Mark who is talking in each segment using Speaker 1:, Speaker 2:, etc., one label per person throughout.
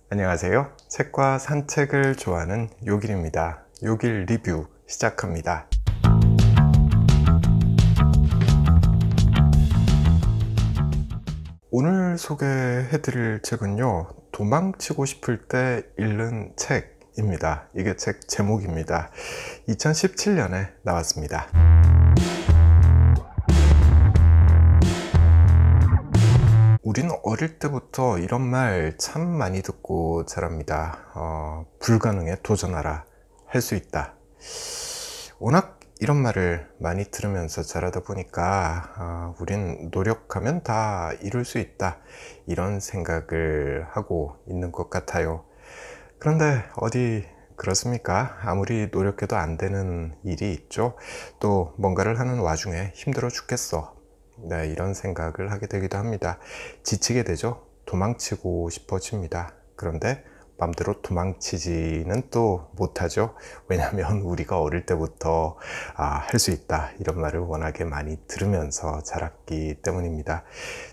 Speaker 1: 안녕하세요. 책과 산책을 좋아하는 요길입니다. 요길 리뷰 시작합니다. 오늘 소개해드릴 책은요, 도망치고 싶을 때 읽는 책입니다. 이게 책 제목입니다. 2017년에 나왔습니다. 우리는 어릴 때부터 이런 말 참 많이 듣고 자랍니다. 불가능에 도전하라. 할 수 있다. 워낙 이런 말을 많이 들으면서 자라다 보니까 우린 노력하면 다 이룰 수 있다. 이런 생각을 하고 있는 것 같아요. 그런데 어디 그렇습니까? 아무리 노력해도 안 되는 일이 있죠. 또 뭔가를 하는 와중에 힘들어 죽겠어. 네, 이런 생각을 하게 되기도 합니다. 지치게 되죠. 도망치고 싶어집니다. 그런데 맘대로 도망치지는 또 못하죠. 왜냐하면 우리가 어릴 때부터 할 수 있다 이런 말을 워낙에 많이 들으면서 자랐기 때문입니다.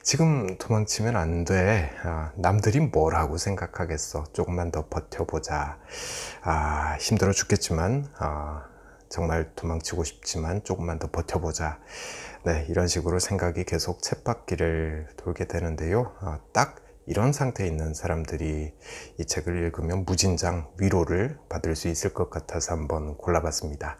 Speaker 1: 지금 도망치면 안 돼. 남들이 뭐라고 생각하겠어. 조금만 더 버텨보자. 힘들어 죽겠지만 정말 도망치고 싶지만 조금만 더 버텨보자. 네, 이런 식으로 생각이 계속 쳇바퀴를 돌게 되는데요. 딱 이런 상태에 있는 사람들이 이 책을 읽으면 무진장 위로를 받을 수 있을 것 같아서 한번 골라봤습니다.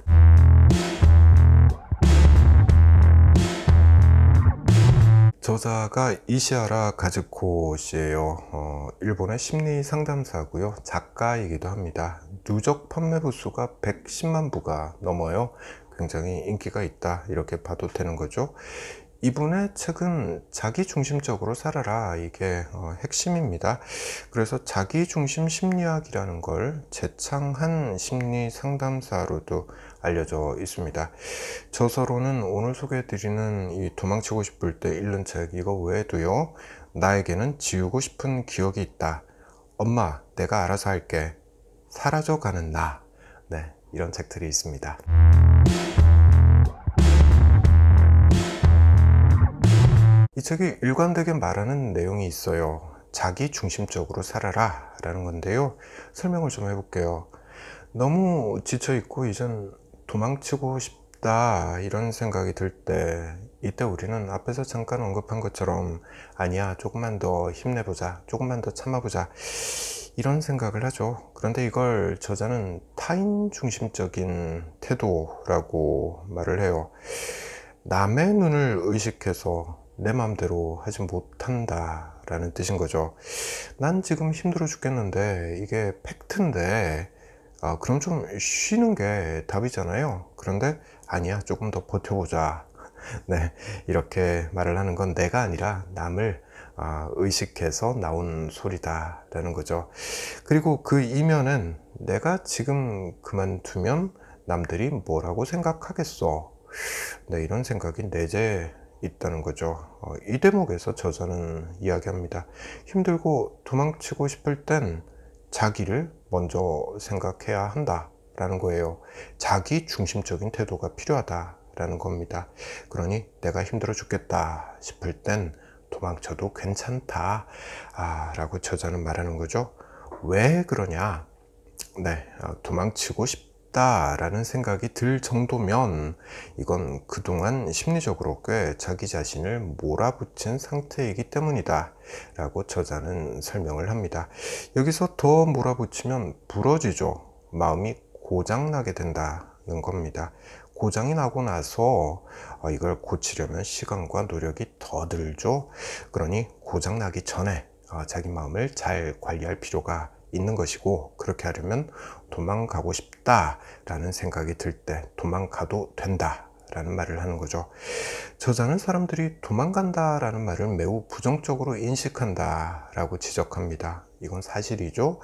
Speaker 1: 저자가 이시하라 가즈코 씨예요. 일본의 심리 상담사고요. 작가이기도 합니다. 누적 판매 부수가 110만 부가 넘어요. 굉장히 인기가 있다 이렇게 봐도 되는 거죠. 이분의 책은 자기중심적으로 살아라, 이게 핵심입니다. 그래서 자기중심 심리학이라는 걸 재창한 심리 상담사로도 알려져 있습니다. 저서로는 오늘 소개해드리는 이 도망치고 싶을 때 읽는 책 이거 외에도요, 나에게는 지우고 싶은 기억이 있다, 엄마 내가 알아서 할게, 사라져가는 나, 네, 이런 책들이 있습니다. 이 책이 일관되게 말하는 내용이 있어요. 자기 중심적으로 살아라 라는 건데요, 설명을 좀 해볼게요. 너무 지쳐있고 이젠 도망치고 싶다 이런 생각이 들 때, 이때 우리는 앞에서 잠깐 언급한 것처럼 아니야 조금만 더 힘내보자, 조금만 더 참아보자 이런 생각을 하죠. 그런데 이걸 저자는 타인 중심적인 태도라고 말을 해요. 남의 눈을 의식해서 내 마음대로 하지 못한다 라는 뜻인 거죠. 난 지금 힘들어 죽겠는데 이게 팩트인데 그럼 좀 쉬는 게 답이잖아요. 그런데 아니야 조금 더 버텨보자. 네, 이렇게 말을 하는 건 내가 아니라 남을 의식해서 나온 소리다 라는 거죠. 그리고 그 이면은 내가 지금 그만두면 남들이 뭐라고 생각하겠어. 네, 이런 생각이 내재 있다는 거죠. 이 대목에서 저자는 이야기합니다. 힘들고 도망치고 싶을 땐 자기를 먼저 생각해야 한다 라는 거예요. 자기 중심적인 태도가 필요하다 라는 겁니다. 그러니 내가 힘들어 죽겠다 싶을 땐 도망쳐도 괜찮다 라고 저자는 말하는 거죠. 왜 그러냐? 네, 도망치고 싶다라는 생각이 들 정도면 이건 그동안 심리적으로 꽤 자기 자신을 몰아붙인 상태이기 때문이다 라고 저자는 설명을 합니다. 여기서 더 몰아붙이면 부러지죠. 마음이 고장나게 된다는 겁니다. 고장이 나고 나서 이걸 고치려면 시간과 노력이 더 들죠. 그러니 고장나기 전에 자기 마음을 잘 관리할 필요가 있는 것이고, 그렇게 하려면 도망가고 싶다 라는 생각이 들 때 도망가도 된다 라는 말을 하는 거죠. 저자는 사람들이 도망간다 라는 말을 매우 부정적으로 인식한다 라고 지적합니다. 이건 사실이죠.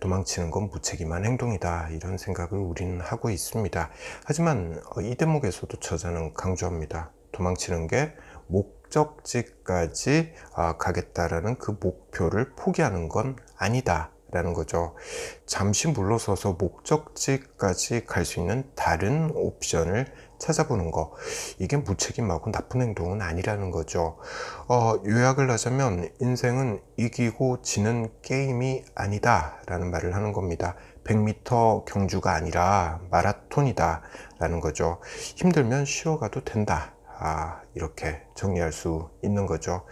Speaker 1: 도망치는 건 무책임한 행동이다 이런 생각을 우리는 하고 있습니다. 하지만 이 대목에서도 저자는 강조합니다. 도망치는 게 목적지까지 가겠다라는 그 목표를 포기하는 건 아니다 라는 거죠. 잠시 물러서서 목적지까지 갈 수 있는 다른 옵션을 찾아보는 거, 이게 무책임하고 나쁜 행동은 아니라는 거죠. 요약을 하자면 인생은 이기고 지는 게임이 아니다 라는 말을 하는 겁니다. 100m 경주가 아니라 마라톤이다 라는 거죠. 힘들면 쉬어가도 된다, 이렇게 정리할 수 있는 거죠.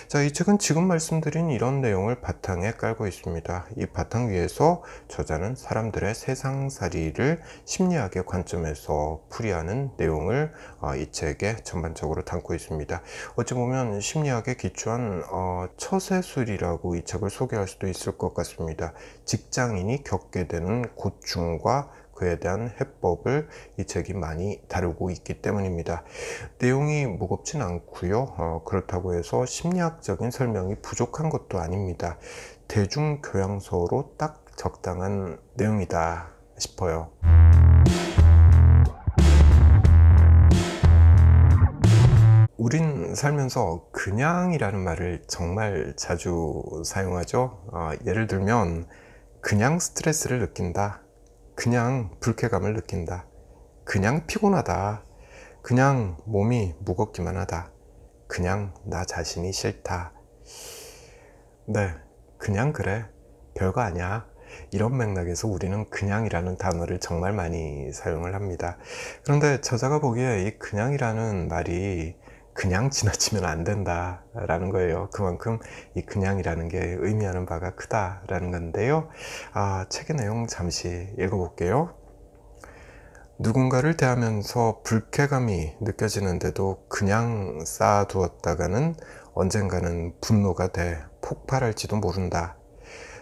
Speaker 1: 자, 이 책은 지금 말씀드린 이런 내용을 바탕에 깔고 있습니다. 이 바탕 위에서 저자는 사람들의 세상살이를 심리학의 관점에서 풀이하는 내용을 이 책에 전반적으로 담고 있습니다. 어찌 보면 심리학에 기초한 처세술이라고 이 책을 소개할 수도 있을 것 같습니다. 직장인이 겪게 되는 고충과 그에 대한 해법을 이 책이 많이 다루고 있기 때문입니다. 내용이 무겁진 않고요. 그렇다고 해서 심리학적인 설명이 부족한 것도 아닙니다. 대중교양서로 딱 적당한 내용이다 싶어요. 우린 살면서 그냥이라는 말을 정말 자주 사용하죠. 예를 들면 그냥 스트레스를 느낀다, 그냥 불쾌감을 느낀다, 그냥 피곤하다, 그냥 몸이 무겁기만 하다, 그냥 나 자신이 싫다. 네, 그냥 그래, 별거 아니야. 이런 맥락에서 우리는 그냥이라는 단어를 정말 많이 사용을 합니다. 그런데 저자가 보기에 이 그냥이라는 말이 그냥 지나치면 안 된다 라는 거예요. 그만큼 이 그냥이라는 게 의미하는 바가 크다 라는 건데요. 책의 내용 잠시 읽어볼게요. 누군가를 대하면서 불쾌감이 느껴지는데도 그냥 쌓아두었다가는 언젠가는 분노가 돼 폭발할지도 모른다.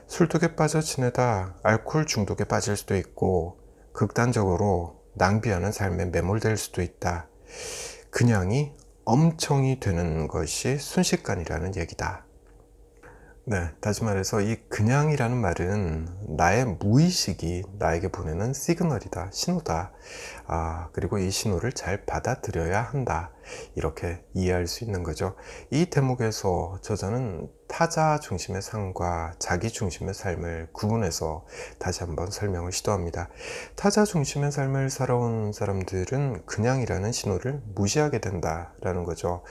Speaker 1: 술독에 빠져 지내다 알코올 중독에 빠질 수도 있고 극단적으로 낭비하는 삶에 매몰될 수도 있다. 그냥이 엄청이 되는 것이 순식간이라는 얘기다. 네, 다시 말해서 이 그냥이라는 말은 나의 무의식이 나에게 보내는 시그널이다, 신호다. 그리고 이 신호를 잘 받아들여야 한다, 이렇게 이해할 수 있는 거죠. 이 대목에서 저자는 타자 중심의 삶과 자기 중심의 삶을 구분해서 다시 한번 설명을 시도합니다. 타자 중심의 삶을 살아온 사람들은 그냥이라는 신호를 무시하게 된다라는 거죠.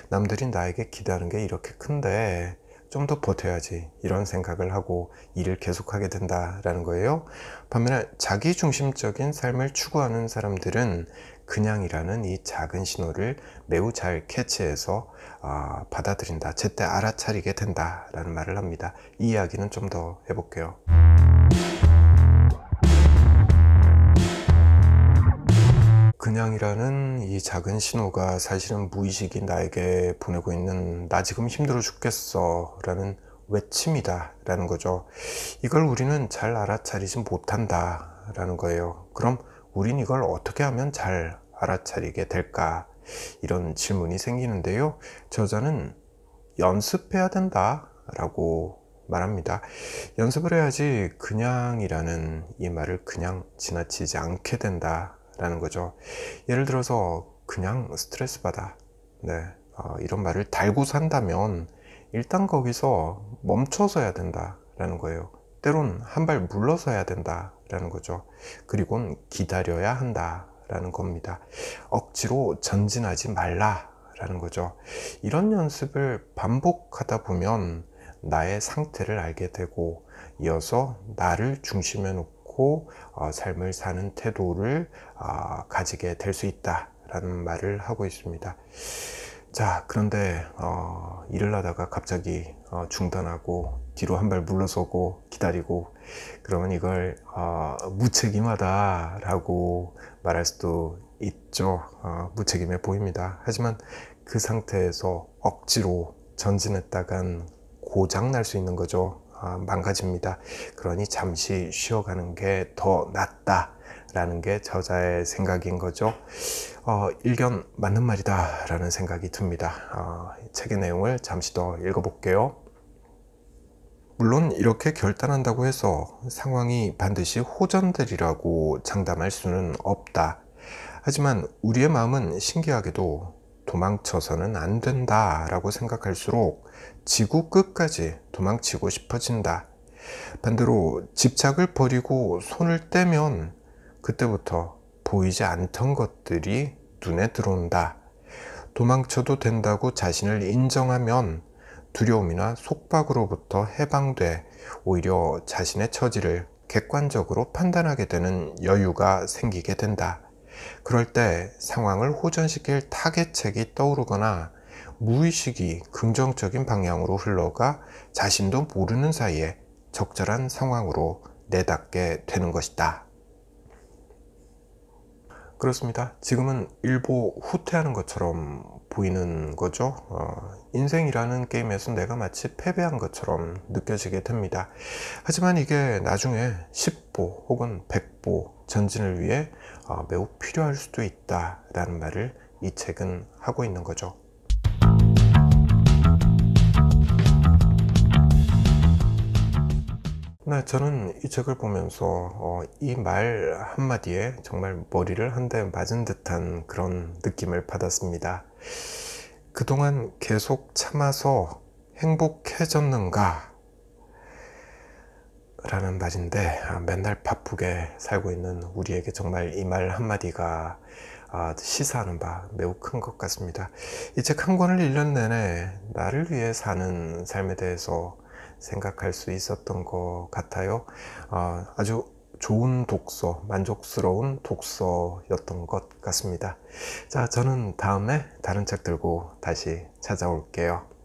Speaker 1: 남들이 나에게 기대하는 게 이렇게 큰데 좀 더 버텨야지, 이런 생각을 하고 일을 계속하게 된다라는 거예요. 반면에 자기 중심적인 삶을 추구하는 사람들은 그냥이라는 이 작은 신호를 매우 잘 캐치해서 받아들인다, 제때 알아차리게 된다라는 말을 합니다. 이 이야기는 좀 더 해볼게요. 그냥이라는 이 작은 신호가 사실은 무의식이 나에게 보내고 있는 나 지금 힘들어 죽겠어 라는 외침이다 라는 거죠. 이걸 우리는 잘 알아차리지 못한다 라는 거예요. 그럼 우린 이걸 어떻게 하면 잘 알아차리게 될까, 이런 질문이 생기는데요. 저자는 연습해야 된다 라고 말합니다. 연습을 해야지 그냥이라는 이 말을 그냥 지나치지 않게 된다 라는 거죠. 예를 들어서 그냥 스트레스 받아, 이런 말을 달고 산다면 일단 거기서 멈춰서야 된다 라는 거예요. 때론 한 발 물러서야 된다 라는 거죠. 그리고는 기다려야 한다 라는 겁니다. 억지로 전진하지 말라 라는 거죠. 이런 연습을 반복하다 보면 나의 상태를 알게 되고, 이어서 나를 중심에 놓고 삶을 사는 태도를 가지게 될 수 있다 라는 말을 하고 있습니다. 자, 그런데 일을 하다가 갑자기 중단하고 뒤로 한 발 물러서고 기다리고, 그러면 이걸 무책임하다 라고 말할 수도 있죠. 무책임해 보입니다. 하지만 그 상태에서 억지로 전진했다간 고장 날 수 있는 거죠. 망가집니다. 그러니 잠시 쉬어가는 게 더 낫다 라는 게 저자의 생각인 거죠. 일견 맞는 말이다 라는 생각이 듭니다. 책의 내용을 잠시 더 읽어볼게요. 물론 이렇게 결단한다고 해서 상황이 반드시 호전되리라고 장담할 수는 없다. 하지만 우리의 마음은 신기하게도 도망쳐서는 안 된다 라고 생각할수록 지구 끝까지 도망치고 싶어진다. 반대로 집착을 버리고 손을 떼면 그때부터 보이지 않던 것들이 눈에 들어온다. 도망쳐도 된다고 자신을 인정하면 두려움이나 속박으로부터 해방돼 오히려 자신의 처지를 객관적으로 판단하게 되는 여유가 생기게 된다. 그럴 때 상황을 호전시킬 타겟책이 떠오르거나 무의식이 긍정적인 방향으로 흘러가 자신도 모르는 사이에 적절한 상황으로 내닫게 되는 것이다. 그렇습니다. 지금은 일보 후퇴하는 것처럼 보이는 거죠. 인생이라는 게임에서 내가 마치 패배한 것처럼 느껴지게 됩니다. 하지만 이게 나중에 10보 혹은 100보 전진을 위해 매우 필요할 수도 있다라는 말을 이 책은 하고 있는 거죠. 네, 저는 이 책을 보면서 이 말 한마디에 정말 머리를 한 대 맞은 듯한 그런 느낌을 받았습니다. 그동안 계속 참아서 행복해졌는가? 라는 말인데, 맨날 바쁘게 살고 있는 우리에게 정말 이 말 한마디가 시사하는 바 매우 큰 것 같습니다. 이 책 한 권을 1년 내내 나를 위해 사는 삶에 대해서 생각할 수 있었던 것 같아요. 아주 좋은 독서, 만족스러운 독서였던 것 같습니다. 자, 저는 다음에 다른 책 들고 다시 찾아올게요.